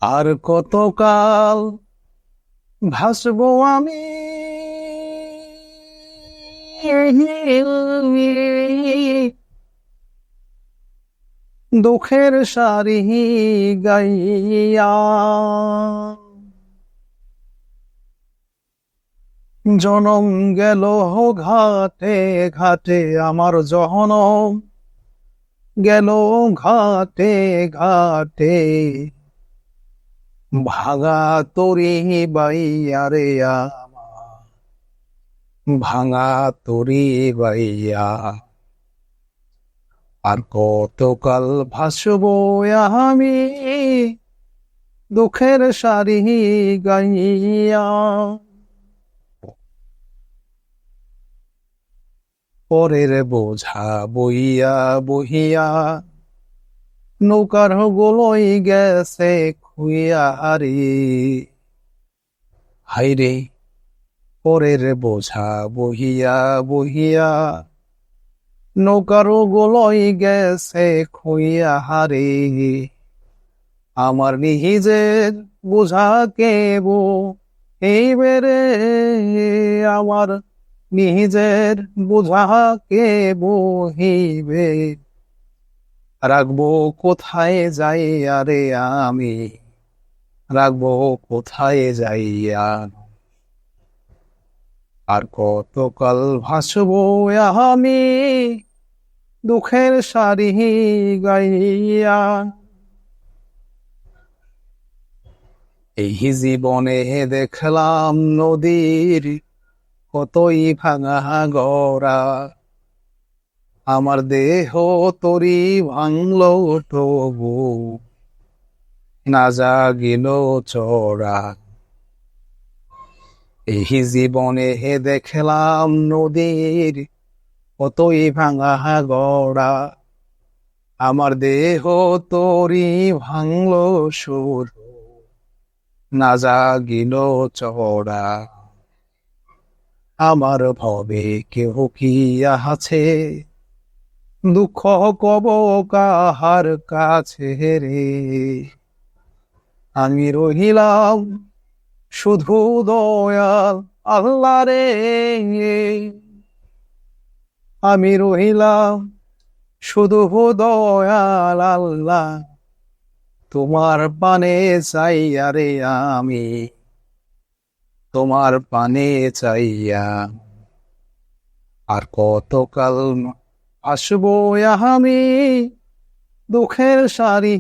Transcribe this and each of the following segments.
আর কতকাল ভাসবো আমি দুঃখের সারি গাইয়া। জনম গেল ঘাটে ঘাটে আমার জনম গেল ঘাটে ঘাটে, ভাঙা তরি বাইয়া রে আমার, ভাঙা তরি বাইয়া। আর কতকাল ভাসবো আমি দুঃখের সারি গাইয়া। পরের বোঝা বইয়া বহিয়া নৌকার গোলই গেছে খুইয়া রে। হাইরে পরের বোঝা বহিয়া বহিয়া নৌকার গোলই গেছে খুইয়া রে। আমার নিজের বোঝা কেব এই বেড়ে, আমার নিজের বোঝা কে বহিবে। রাখবো কোথায় যাইয়া রে আমি, রাখবো কোথায় যাইয়া। আর কতকাল ভাসবো আমি দুঃখের সারি গাইয়া। এই জীবনে দেখলাম নদীর কতই ভাঙা গড়া, আমার দেহ তরি ভাঙল তবু না জাগিল চড়া। এই জীবনে দেখলাম নদীর কতই ভাঙা গড়া, আমার দেহ তরি ভাঙল শুধু না জাগিল চড়া। আমার ভবে কেহ কি আছে, দুঃখ কব কাহার কাছে রে। আমি রহিলাম শুধু দয়াল আল্লাহ রে, আমি রহিলাম শুধু দয়াল আল্লাহ। তোমার পানে চাইয়া রে আমি, তোমার পানে চাইয়া। আর কতকাল আসবো আমি দুঃখের সারি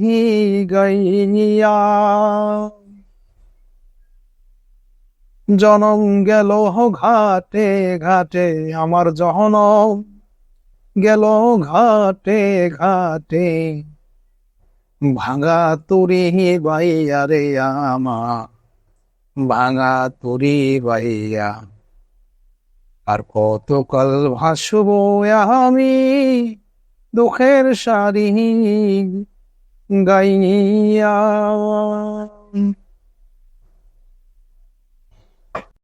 গাইয়া। জনম গেল ঘাটে ঘাটে আমার জনম গেল ঘাটে ঘাটে, ভাঙা তরি বাইয়া রে আমার, ভাঙা তরি বাইয়া। আর কতকাল ভাসবো আমি দুঃখের সারি গাইয়া।